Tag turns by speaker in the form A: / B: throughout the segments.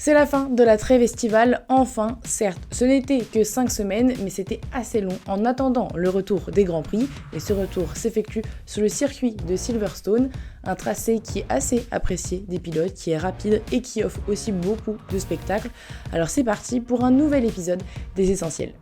A: C'est la fin de la trêve estivale, enfin, certes, ce n'était que 5 semaines, mais c'était assez long en attendant le retour des Grands Prix, et ce retour s'effectue sur le circuit de Silverstone, un tracé qui est assez apprécié des pilotes, qui est rapide et qui offre aussi beaucoup de spectacles. Alors c'est parti pour un nouvel épisode des Essentiels.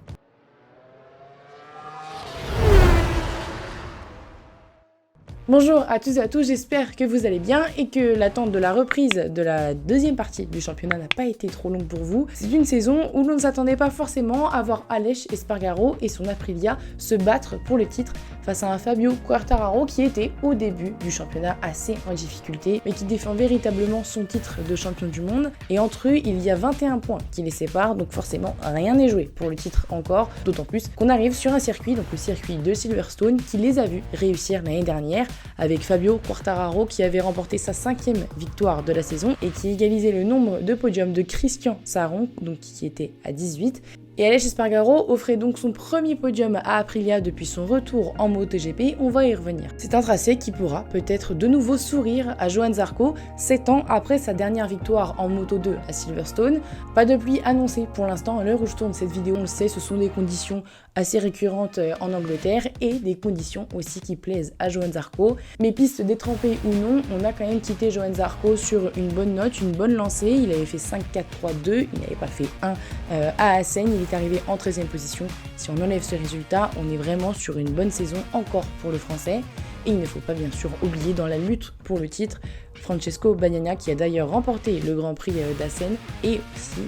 A: Bonjour à tous et à tous, j'espère que vous allez bien et que l'attente de la reprise de la deuxième partie du championnat n'a pas été trop longue pour vous. C'est une saison où l'on ne s'attendait pas forcément à voir Aleix Espargaro et son Aprilia se battre pour le titre face à un Fabio Quartararo qui était au début du championnat assez en difficulté mais qui défend véritablement son titre de champion du monde. Et entre eux, il y a 21 points qui les séparent, donc forcément rien n'est joué pour le titre encore, d'autant plus qu'on arrive sur un circuit, donc le circuit de Silverstone, qui les a vus réussir l'année dernière, avec Fabio Quartararo qui avait remporté sa 5e victoire de la saison et qui égalisait le nombre de podiums de Christian Sarron, donc qui était à 18. Et Aleix Espargaro offrait donc son premier podium à Aprilia depuis son retour en MotoGP, on va y revenir. C'est un tracé qui pourra peut-être de nouveau sourire à Johann Zarco, 7 ans après sa dernière victoire en Moto2 à Silverstone. Pas de pluie annoncée pour l'instant, à l'heure où je tourne cette vidéo, on le sait, ce sont des conditions assez récurrentes en Angleterre et des conditions aussi qui plaisent à Johann Zarco. Mais piste détrempée ou non, on a quand même quitté Johann Zarco sur une bonne note, une bonne lancée. Il avait fait 5-4-3-2, il n'avait pas fait 1 à Assen, il est arrivé en 13e position. Si on enlève ce résultat, on est vraiment sur une bonne saison encore pour le français. Et il ne faut pas bien sûr oublier dans la lutte pour le titre Francesco Bagnaia qui a d'ailleurs remporté le Grand Prix d'Assen et aussi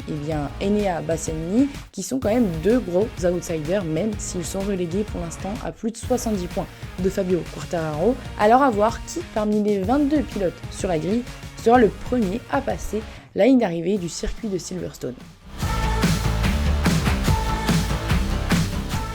A: Enea Bastianini qui sont quand même deux gros outsiders même s'ils sont relégués pour l'instant à plus de 70 points de Fabio Quartararo. Alors à voir qui parmi les 22 pilotes sur la grille sera le premier à passer la ligne d'arrivée du circuit de Silverstone.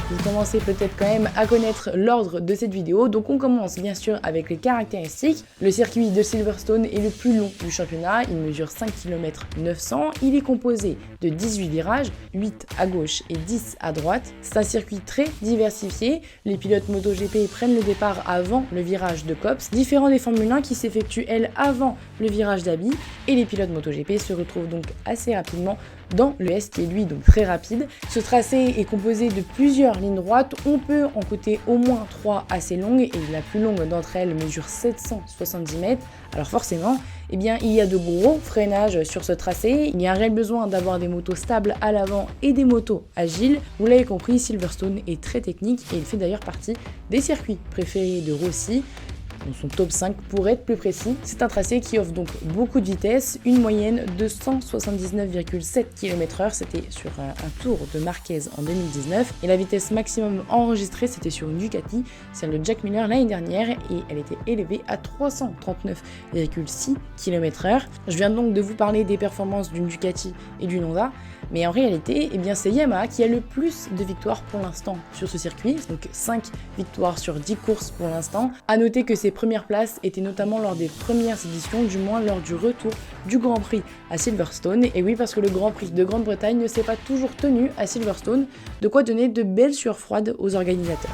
A: Vous commencez peut-être quand même à connaître l'ordre de cette vidéo, donc on commence bien sûr avec les caractéristiques. Le circuit de Silverstone est le plus long du championnat, il mesure 5 km 900, il est composé de 18 virages, 8 à gauche et 10 à droite. C'est un circuit très diversifié, les pilotes MotoGP prennent le départ avant le virage de Copse, différent des Formule 1 qui s'effectuent elles avant le virage d'Abi, et les pilotes MotoGP se retrouvent donc assez rapidement dans le S qui est lui donc très rapide. Ce tracé est composé de plusieurs lignes droites, on peut en compter au moins 3 assez longues et la plus longue d'entre elles mesure 770 mètres. Alors forcément, il y a de gros freinages sur ce tracé, il y a un réel besoin d'avoir des motos stables à l'avant et des motos agiles. Vous l'avez compris, Silverstone est très technique et il fait d'ailleurs partie des circuits préférés de Rossi. Dans son top 5 pour être plus précis. C'est un tracé qui offre donc beaucoup de vitesse, une moyenne de 179,7 km/h, c'était sur un tour de Marquez en 2019, et la vitesse maximum enregistrée c'était sur une Ducati, celle de Jack Miller l'année dernière, et elle était élevée à 339,6 km/h. Je viens donc de vous parler des performances d'une Ducati et d'une Honda, mais en réalité, c'est Yamaha qui a le plus de victoires pour l'instant sur ce circuit, donc 5 victoires sur 10 courses pour l'instant. A noter que ces premières places étaient notamment lors des premières éditions, du moins lors du retour du Grand Prix à Silverstone. Et oui, parce que le Grand Prix de Grande-Bretagne ne s'est pas toujours tenu à Silverstone, de quoi donner de belles sueurs froides aux organisateurs.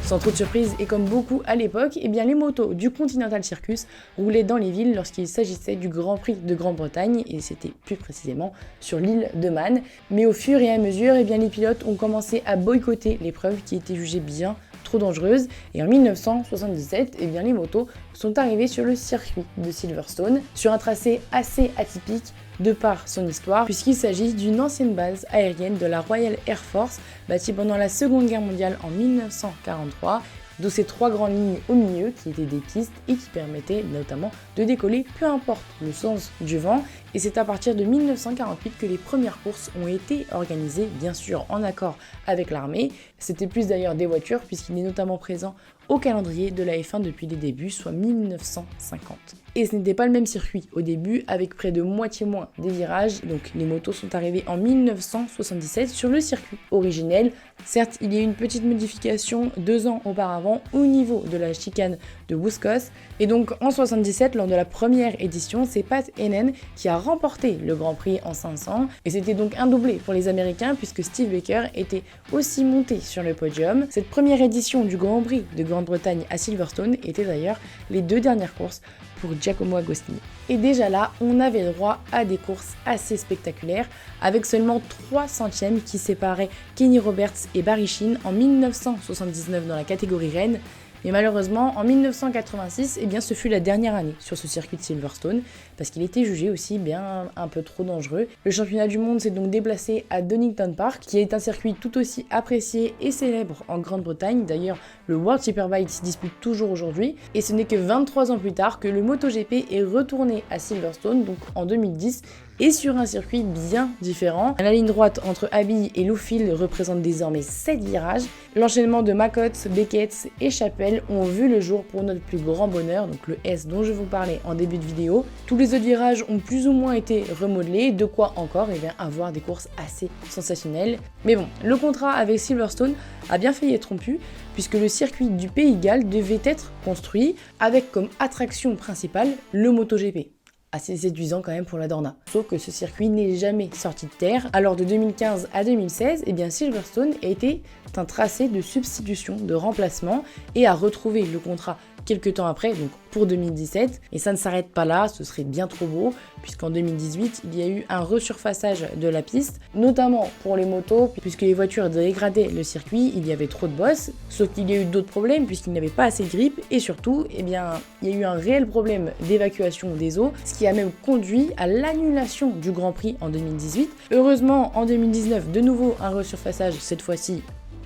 A: Sans trop de surprise et comme beaucoup à l'époque, les motos du Continental Circus roulaient dans les villes lorsqu'il s'agissait du Grand Prix de Grande-Bretagne et c'était plus précisément sur l'île de Man. Mais au fur et à mesure, les pilotes ont commencé à boycotter l'épreuve qui était jugée bien trop dangereuse et en 1977, les motos sont arrivées sur le circuit de Silverstone sur un tracé assez atypique de par son histoire, puisqu'il s'agit d'une ancienne base aérienne de la Royal Air Force, bâtie pendant la Seconde Guerre mondiale en 1943, d'où ces 3 grandes lignes au milieu qui étaient des pistes et qui permettaient notamment de décoller peu importe le sens du vent. Et c'est à partir de 1948 que les premières courses ont été organisées, bien sûr en accord avec l'armée. C'était plus d'ailleurs des voitures, puisqu'il est notamment présent au calendrier de la F1 depuis les débuts, soit 1950. Et ce n'était pas le même circuit au début, avec près de moitié moins des virages, donc les motos sont arrivées en 1977 sur le circuit originel. Certes, il y a eu une petite modification 2 ans auparavant au niveau de la chicane de Buskos, et donc en 1977, lors de la première édition, c'est Pat Henen qui a remporté le Grand Prix en 500, et c'était donc un doublé pour les Américains puisque Steve Baker était aussi monté sur le podium. Cette première édition du Grand Prix de Grande Grande-Bretagne à Silverstone étaient d'ailleurs les 2 dernières courses pour Giacomo Agostini. Et déjà là, on avait le droit à des courses assez spectaculaires, avec seulement 3 centièmes qui séparaient Kenny Roberts et Barry Sheene en 1979 dans la catégorie Rennes. Mais malheureusement, en 1986, eh bien, ce fut la dernière année sur ce circuit de Silverstone, parce qu'il était jugé aussi bien un peu trop dangereux. Le championnat du monde s'est donc déplacé à Donington Park, qui est un circuit tout aussi apprécié et célèbre en Grande-Bretagne. D'ailleurs, le World Superbike s'y dispute toujours aujourd'hui. Et ce n'est que 23 ans plus tard que le MotoGP est retourné à Silverstone, donc en 2010, et sur un circuit bien différent. La ligne droite entre Abbey et Lowfield représente désormais 7 virages. L'enchaînement de Macotte, Beckett et Chapelle ont vu le jour pour notre plus grand bonheur, donc le S dont je vous parlais en début de vidéo. Tous les autres virages ont plus ou moins été remodelés, de quoi encore avoir des courses assez sensationnelles. Mais bon, le contrat avec Silverstone a bien failli être rompu, puisque le circuit du Pays de Galles devait être construit avec comme attraction principale le MotoGP. Assez séduisant quand même pour la Dorna. Sauf que ce circuit n'est jamais sorti de terre. Alors de 2015 à 2016, eh bien Silverstone a été un tracé de substitution, de remplacement, et a retrouvé le contrat quelques temps après, donc pour 2017. Et ça ne s'arrête pas là, ce serait bien trop beau, puisqu'en 2018, il y a eu un resurfaçage de la piste, notamment pour les motos, puisque les voitures dégradaient le circuit, il y avait trop de bosses, sauf qu'il y a eu d'autres problèmes, puisqu'il n'y avait pas assez de grippe, et surtout, eh bien, il y a eu un réel problème d'évacuation des eaux, ce qui a même conduit à l'annulation du Grand Prix en 2018. Heureusement, en 2019, de nouveau un resurfaçage, cette fois-ci,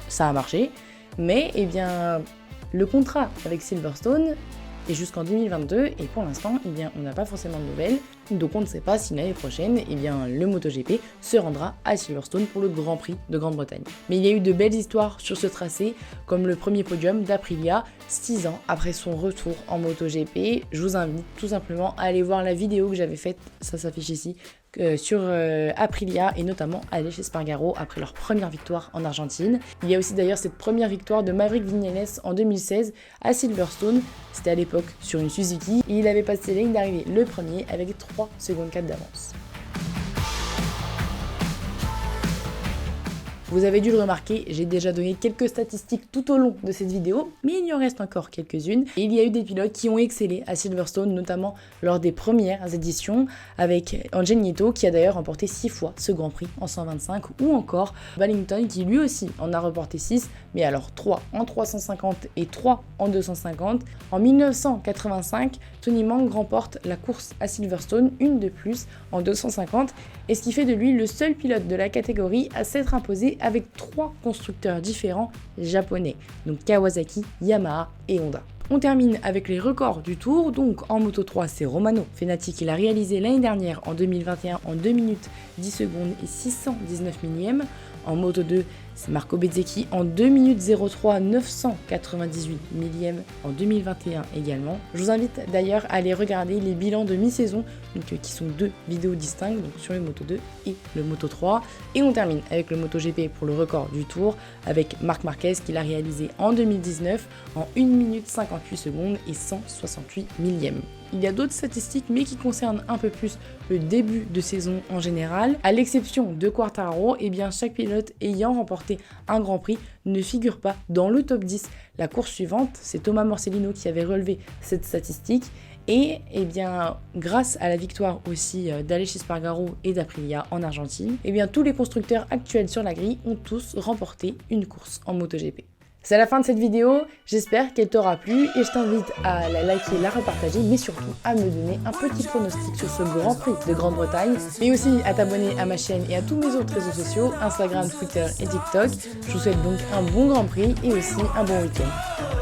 A: ça a marché, mais eh bien, le contrat avec Silverstone est jusqu'en 2022 et pour l'instant, eh bien, on n'a pas forcément de nouvelles. Donc on ne sait pas si l'année prochaine, eh bien, le MotoGP se rendra à Silverstone pour le Grand Prix de Grande-Bretagne. Mais il y a eu de belles histoires sur ce tracé, comme le premier podium d'Aprilia, 6 ans après son retour en MotoGP. Je vous invite tout simplement à aller voir la vidéo que j'avais faite, ça s'affiche ici, sur Aprilia et notamment Aleix Espargaro après leur première victoire en Argentine. Il y a aussi d'ailleurs cette première victoire de Maverick Viñales en 2016 à Silverstone. C'était à l'époque sur une Suzuki et il avait passé la ligne d'arrivée le premier avec 3 secondes 4 d'avance. Vous avez dû le remarquer, j'ai déjà donné quelques statistiques tout au long de cette vidéo, mais il y en reste encore quelques-unes. Et il y a eu des pilotes qui ont excellé à Silverstone, notamment lors des premières éditions, avec Angel Nieto, qui a d'ailleurs remporté 6 fois ce Grand Prix en 125, ou encore Wellington, qui lui aussi en a remporté 6, mais alors 3 en 350 et 3 en 250. En 1985, Tony Mank remporte la course à Silverstone, une de plus en 250, et ce qui fait de lui le seul pilote de la catégorie à s'être imposé avec 3 constructeurs différents japonais, donc Kawasaki, Yamaha et Honda. On termine avec les records du tour, donc en Moto 3 c'est Romano Fenati qui l'a réalisé l'année dernière en 2021 en 2 minutes 10 secondes et 619 millièmes. En Moto 2 c'est Marco Bezzecchi en 2 minutes 03 998 millièmes en 2021 également. Je vous invite d'ailleurs à aller regarder les bilans de mi-saison, donc, qui sont 2 vidéos distinctes, donc sur le Moto 2 et le Moto 3. Et on termine avec le MotoGP pour le record du tour, avec Marc Marquez qui l'a réalisé en 2019 en 1 minute 58 secondes et 168 millièmes. Il y a d'autres statistiques mais qui concernent un peu plus le début de saison en général. À l'exception de Quartararo, eh bien chaque pilote ayant remporté un Grand Prix ne figure pas dans le top 10. La course suivante, c'est Thomas Morcellino qui avait relevé cette statistique. Et eh bien, grâce à la victoire aussi d'Aleix Espargaro et d'Aprilia en Argentine, eh bien, tous les constructeurs actuels sur la grille ont tous remporté une course en MotoGP. C'est la fin de cette vidéo, j'espère qu'elle t'aura plu et je t'invite à la liker, la repartager, mais surtout à me donner un petit pronostic sur ce Grand Prix de Grande-Bretagne, mais aussi à t'abonner à ma chaîne et à tous mes autres réseaux sociaux, Instagram, Twitter et TikTok. Je vous souhaite donc un bon Grand Prix et aussi un bon week-end.